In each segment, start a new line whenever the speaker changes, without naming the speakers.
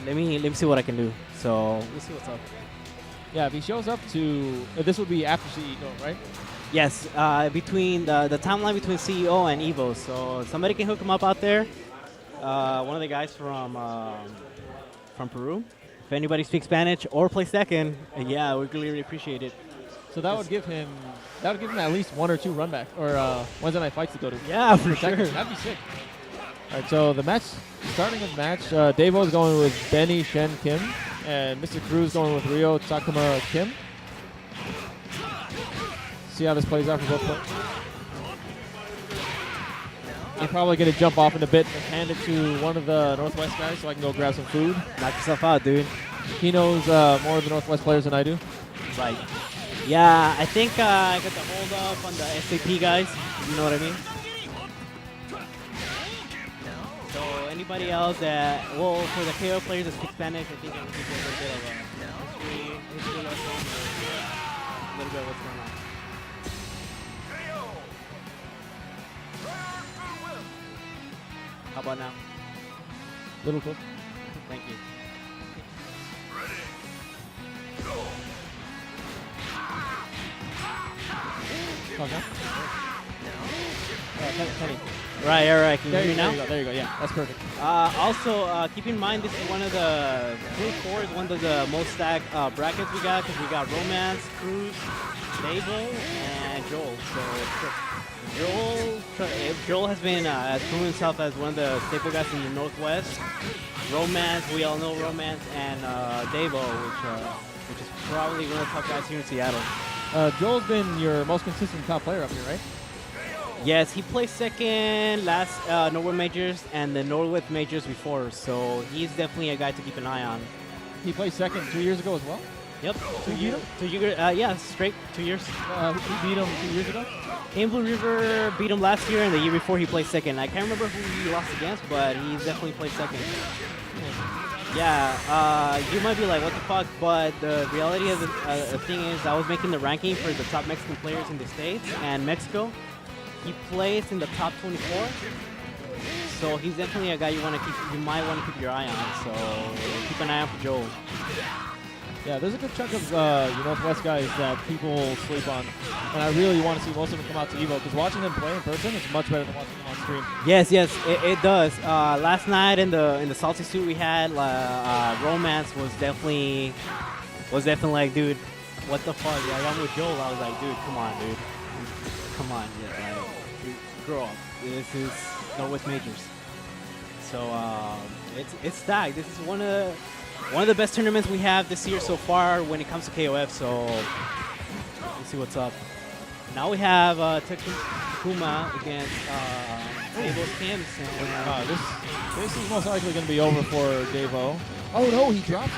right, let me see what I can do. So we'll see what's up.
Yeah, if he shows up to this would be after CEO, right?
Yes, between the timeline between CEO and Evo. So somebody can hook him up out there. One of the guys from Peru. If anybody speaks Spanish or plays Tekken, yeah, we really appreciate it.
So that would give him at least 1 or 2 run back or Wednesday night fights to go to.
Yeah, for sure.
That'd be sick. All right, so the match, starting of the match, Davo's going with Benny Shen Kim, and Mr. Cruz going with RYO-TAK-KIM. See how this plays out for both players. You're probably going to jump off in a bit and hand it to one of the Northwest guys so I can go grab some food.
Knock yourself out, dude.
He knows more of the Northwest players than I do.
Right. Yeah, I think I got the hold up on the SAP guys. You know what I mean? So anybody else that, well, for the KO players that speak Spanish, I think I'm going to give you a little bit of a history lesson, a little bit of what's going on. How about now?
Little quick.
Thank you.
Kenny.
Right. Can you hear me now?
There you go. Yeah, that's perfect.
Also, keep in mind this is one of the Group 4 is one of the most stacked brackets we got because we got Romance, Cruz, Davo, and Joel. So Joel has been proven himself as one of the staple guys in the Northwest. Romance, we all know Romance, and Davo, which is probably one of the top guys here in Seattle.
Joel's been your most consistent top player up here, right?
Yes, he placed second last Norwood Majors and the Norwood Majors before, so he's definitely a guy to keep an eye on.
He placed second 2 years ago as well?
Yep.
2 years?
Yeah, straight 2 years.
He beat him 2 years ago?
In Blue River beat him last year, and the year before he placed second. I can't remember who he lost against, but he's definitely placed second. Yeah, you might be like, what the fuck, but the reality of the thing is I was making the ranking for the top Mexican players in the States and Mexico. He placed in the top 24, so he's definitely a guy you might want to keep your eye on. So keep an eye out for Joel.
Yeah, there's a good chunk of your Northwest guys that people sleep on, and I really want to see most of them come out to Evo because watching them play in person is much better than watching them on stream.
Yes, it does. Last night in the salty suit we had, Romance was definitely like, dude, what the fuck? Like, I'm with Joel. I was like, dude, come on, dude. Come on, yeah, like, grow up. This is Northwest Majors. So it's stacked. This is one of the best tournaments we have this year so far when it comes to KOF. So let's see what's up. Now we have Kuma against KOF13.
This is most likely going to be over for Davo. Oh no, he dropped.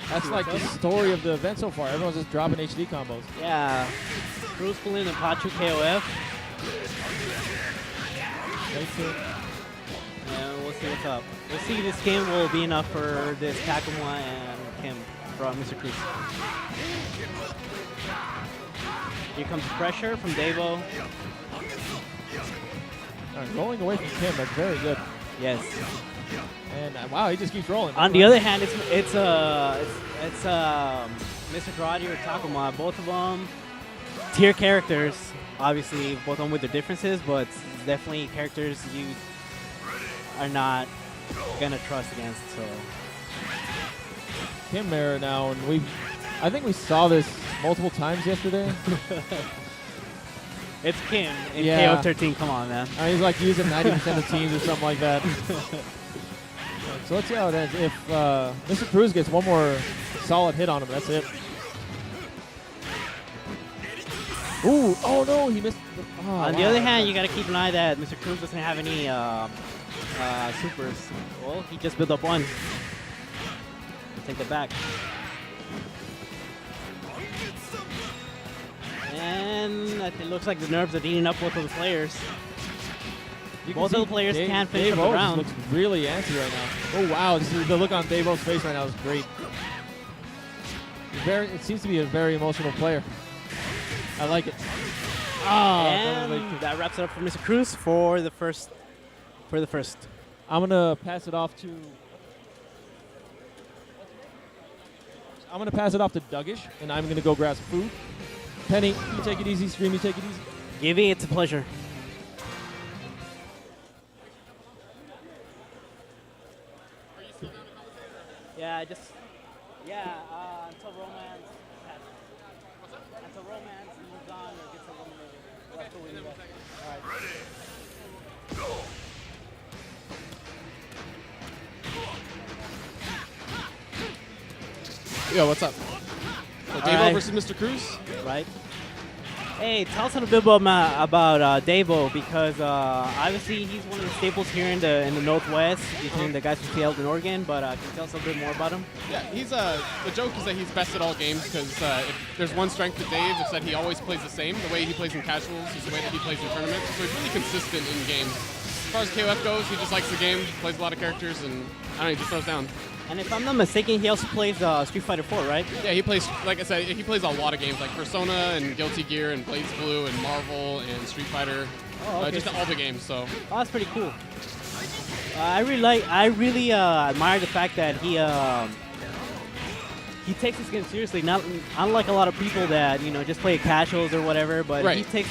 That's like the story of the event so far. Everyone's just dropping HD combos.
Yeah. Cruz pulling the Pachu KOF. And we'll see what's up. We'll see if this game will be enough for this Takuma and Kim from Mr. Cruz. Here comes pressure from Davo.
Rolling away from Kim, that's very good.
Yes.
And wow, he just keeps rolling.
On the other hand, it's Mr. Karate or Takuma. Both of them tier characters. Obviously, both of them with their differences, but it's definitely characters you are not gonna trust against. So
Kim there now, and I think we saw this multiple times yesterday.
It's Kim in KO13. Come on, man.
He's like using 90% of teams or something like that. So let's see how it ends. If Mr. Cruz gets one more solid hit on him, that's it. Ooh! Oh no, he missed.
On the other hand, you gotta keep an eye that Mr. Cruz doesn't have any supers. Well, he just built up one. Take the back. And it looks like the nerves are eating up both of the players. Both of the players can't finish up the round.
Looks really antsy right now. Oh wow, the look on Davo's face right now is great. It seems to be a very emotional player. I like it.
And that wraps it up for Mr. Cruz for the first.
I'm gonna pass it off to I'm going to pass it off to Duggish, and I'm going to go grab some food. Penny, you take it easy. Stream, you take it easy.
Gibby, it's a pleasure. Yeah, until romance. Until romance moves on or gets eliminated. We'll have to win that. All right.
Yo, what's up? So Davo
right.
versus Mr. Cruz?
Right. Hey, tell us a little bit about Davo, because obviously he's one of the staples here in the Northwest between the guys from Seattle and Oregon. But can you tell us a little bit more about him?
Yeah, he's the joke is that he's best at all games, because if there's one strength to Dave, it's that he always plays the same. The way he plays in casuals is the way that he plays in tournaments. So he's really consistent in games. As far as KOF goes, he just likes the game, plays a lot of characters, and I don't know, he just throws down.
And if I'm not mistaken, he also plays Street Fighter 4, right?
Yeah, he plays, like I said, he plays a lot of games, like Persona and Guilty Gear and Blaze Blue and Marvel and Street Fighter.
Oh, okay.
Just all the games, so.
Oh, that's pretty cool. I really admire the fact that he takes this game seriously. Not unlike a lot of people that just play casuals or whatever, but
Right.
he takes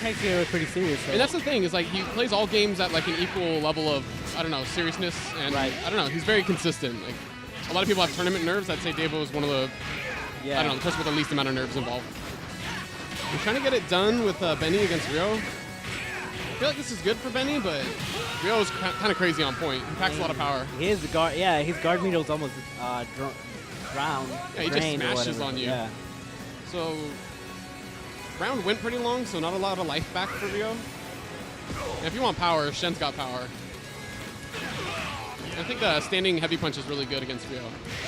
it pretty serious. So.
And that's the thing, is like he plays all games at like an equal level of, I don't know, seriousness, and
Right.
I don't know, he's very consistent. Like a lot of people have tournament nerves. I'd say Davo is one of the, I don't know, the person with the least amount of nerves involved. I'm trying to get it done with Benny against RYO. I feel like this is good for Benny, but RYO is kind of crazy on point. He packs a lot of power.
His guard meter was almost drowned.
Yeah, he just smashes on you.
Yeah.
So round went pretty long, so not a lot of life back for RYO. And if you want power, Shen's got power. I think standing heavy punch is really good against RYO.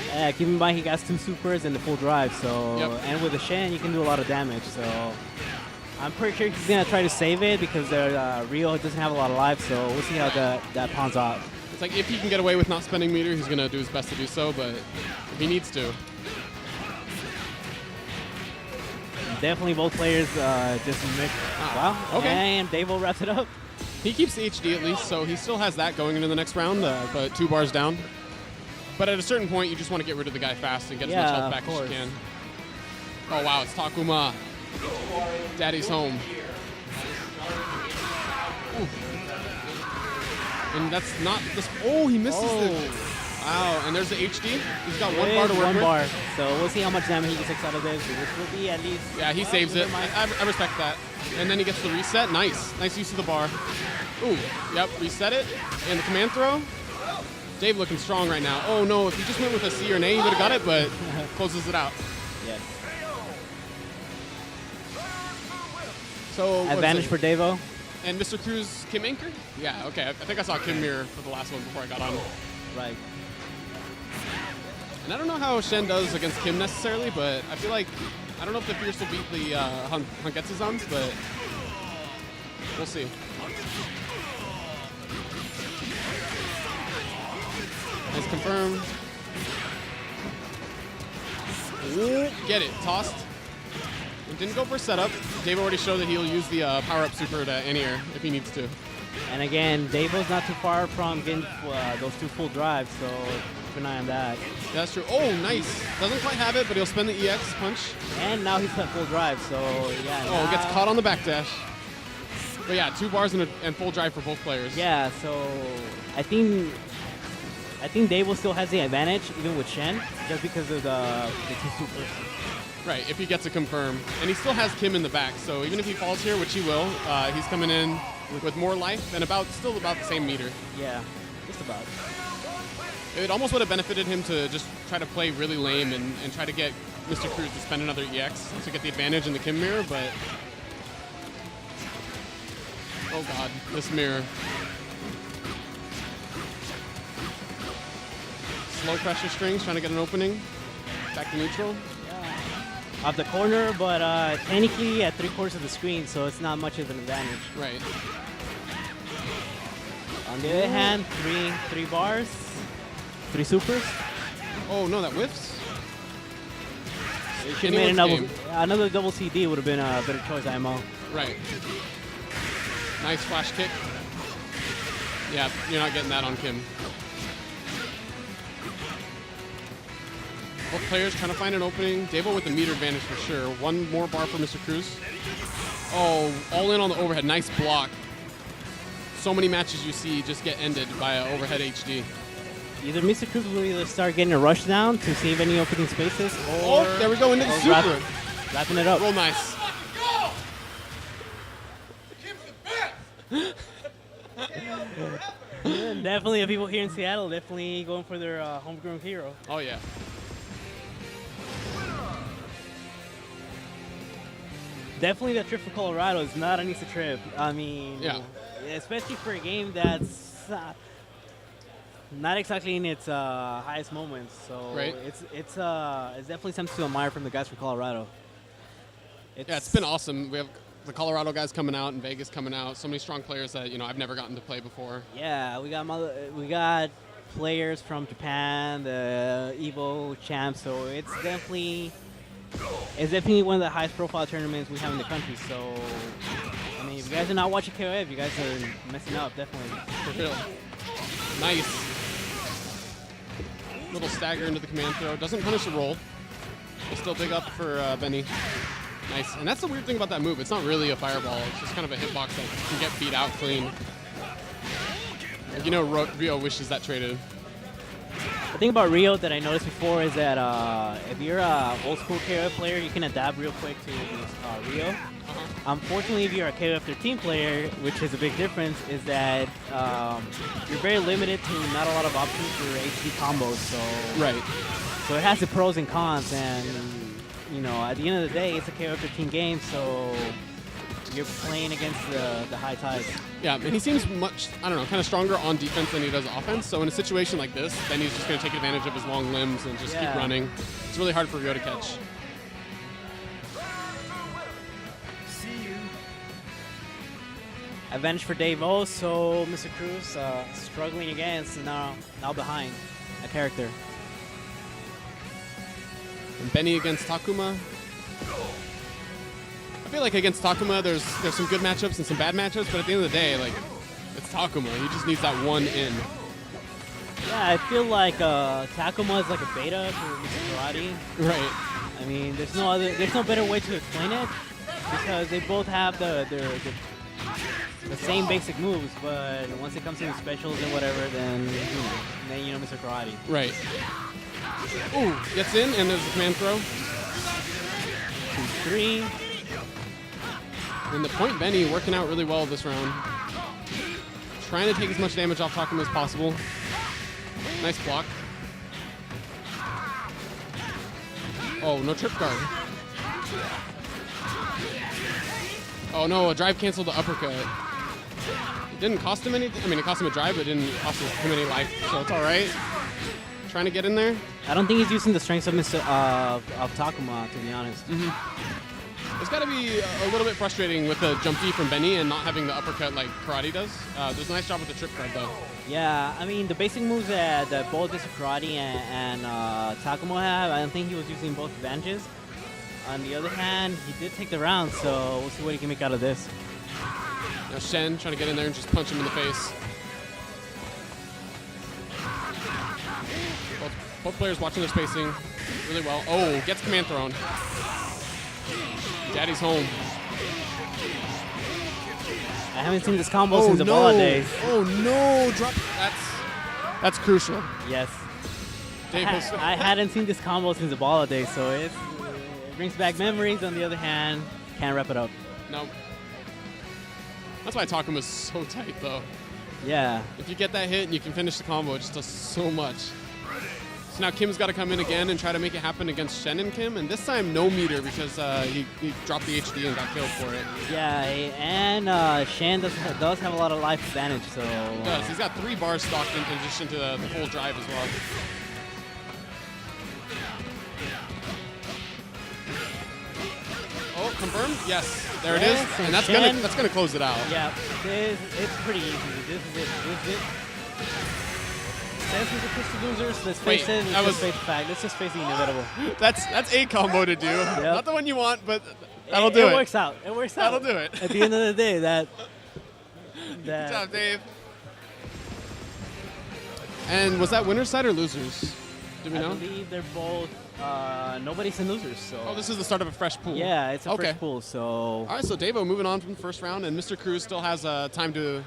Yeah, keep in mind he got 2 supers and the full drive, so and with the Shen you can do a lot of damage. So I'm pretty sure he's gonna try to save it because RYO doesn't have a lot of life, so we'll see how that pawns out.
It's like if he can get away with not spending meter, he's gonna do his best to do so, but if he needs to.
Definitely both players just mix. Wow.
Okay.
And Davo wraps it up.
He keeps the HD at least, so he still has that going into the next round, but 2 bars down. But at a certain point, you just want to get rid of the guy fast and get as much health back as you can. Oh wow, it's Takuma. Daddy's home. Ooh. And that's not this. Oh, he misses it. Wow, and there's the HD. He's got 1 bar to work with.
1 bar. So we'll see how much damage he takes out of this, which will be at least.
Yeah, he saves it. I respect that. And then he gets the reset. Nice. Nice use of the bar. Ooh, yep, reset it. And the command throw. Dave looking strong right now. Oh no, if he just went with a C or an A, he would have got it, but closes it out.
Yes.
So
advantage for Davo.
And Mr. Cruz, Kim Anchor? Yeah, okay. I think I saw Kim mirror for the last one before I got on.
Right.
And I don't know how Shen does against Kim necessarily, but I feel like, I don't know if the Fierce will beat the Hanketsu-zans, but we'll see. Nice confirm. Ooh, get it, tossed. It didn't go for setup. Dave already showed that he'll use the power-up super to anti-air if he needs to.
And again, Davo's not too far from getting those 2 full drives, so keep an eye on that.
That's true. Oh, nice. Doesn't quite have it, but he'll spend the EX punch.
And now he's got full drive, so yeah.
Oh, gets caught on the backdash. But yeah, 2 bars and full drive for both players.
Yeah, so I think Davo still has the advantage, even with Shen, just because of the 2 supers.
Right, if he gets a confirm. And he still has Kim in the back, so even if he falls here, which he will, he's coming in with more life and still about the same meter.
Yeah, just about.
It almost would have benefited him to just try to play really lame and try to get Mr. Cruz to spend another EX to get the advantage in the Kim mirror, but... Oh god, this mirror. Slow pressure strings, trying to get an opening. Back to neutral.
Off the corner, but technically at 3/4 of the screen, so it's not much of an advantage.
Right.
On the other hand, three bars, 3 supers.
Oh no, that whiffs.
You should have made another double CD would have been a better choice, IMO.
Right. Nice flash kick. Yeah, you're not getting that on Kim. Both players trying to find an opening. Davo with the meter advantage for sure. One more bar for Mr. Cruz. Oh, all in on the overhead. Nice block. So many matches you see just get ended by an overhead HD.
Either Mr. Cruz will either start getting a rush down to save any opening spaces, or
there we go into the super.
Wrapping it up.
Real nice.
Definitely, the people here in Seattle definitely going for their homegrown hero.
Oh yeah.
Definitely, that trip for Colorado is not an easy trip. I mean,
yeah,
especially for a game that's not exactly in its highest moments. So
right.
it's definitely something to admire from the guys from Colorado.
It's been awesome. We have the Colorado guys coming out and Vegas coming out. So many strong players that I've never gotten to play before.
Yeah, we got players from Japan, the Evo champs. So it's definitely one of the highest profile tournaments we have in the country. So I mean, if you guys are not watching KOF, you guys are messing up, definitely.
For real. Nice. Little stagger into the command throw. Doesn't punish the roll. It's still big up for Benny. Nice. And that's the weird thing about that move. It's not really a fireball. It's just kind of a hitbox that can get beat out clean. Ryo wishes that traded.
The thing about Ryo that I noticed before is that if you're a old school KOF player, you can adapt real quick to Ryo. Unfortunately, if you're a KOF13 player, which is a big difference, is that you're very limited to not a lot of options for HD combos. So
right.
So it has the pros and cons, and at the end of the day, it's a KOF13 game, so you're playing against the high tides. Yeah,
and he seems much, kind of stronger on defense than he does offense. So in a situation like this, then he's just going to take advantage of his long limbs and just keep running. It's really hard for Ryo to catch.
Advantage for Davo, so Mr. Cruz struggling against, now behind a character.
And Benny against Takuma. I feel like against Takuma, there's some good matchups and some bad matchups, but at the end of the day, it's Takuma. He just needs that one in.
Yeah, I feel like Takuma is like a beta for Mr. Karate.
Right.
I mean, there's no better way to explain it, because they both have the same basic moves, but once it comes to the specials and whatever, then Mr. Karate.
Right. Ooh, gets in, and there's a command throw.
2-3.
And the point Benny working out really well this round. Trying to take as much damage off Takuma as possible. Nice block. Oh, no trip guard. Oh no, a drive canceled the uppercut. It didn't cost him anything. I mean, it cost him a drive, but it didn't cost him any life, so it's all right. Trying to get in there.
I don't think he's using the strengths of Takuma, to be honest.
It's got to be a little bit frustrating with the jump D from Benny and not having the uppercut like Karate does. There's a nice job with the trip guard, though. Yeah,
I mean, the basic moves that both Mr. Karate and Takuma have, I don't think he was using both advantages. On the other hand, he did take the round, so we'll see what he can make out of this.
Now Shen trying to get in there and just punch him in the face. Both players watching their spacing really well. Oh, gets command thrown. Daddy's home.
I haven't seen this combo since the Bala days.
Oh no! Drop. That's crucial.
Yes. I hadn't seen this combo since the Bala days, so it brings back memories. On the other hand, can't wrap it up.
No. That's why Takuma's so tight, though.
Yeah.
If you get that hit and you can finish the combo, it just does so much. So now Kim's got to come in again and try to make it happen against Shen and Kim, and this time no meter because he dropped the HD and got killed for it.
Yeah, and Shen does have a lot of life advantage, so...
He does. He's got 3 bars stocked in addition to the full drive as well. Oh, confirmed? Yes. There it is. And that's gonna close it out.
Yeah, it's pretty easy. This is it. Since we're the crystal losers, let's face it. Let's face the fact. Let's just face the inevitable.
That's a combo to do.
Yep.
Not the one you want, but that'll do it.
It works out. It works out.
That'll do it.
At the end of the day, that.
Good job, Dave. And was that winner's side or losers? Do we know?
I believe they're both nobody's in losers. So.
Oh, this is the start of a fresh pool.
Yeah, it's a fresh pool. So.
All right, so Davo moving on from the first round, and Mr. Cruz still has time to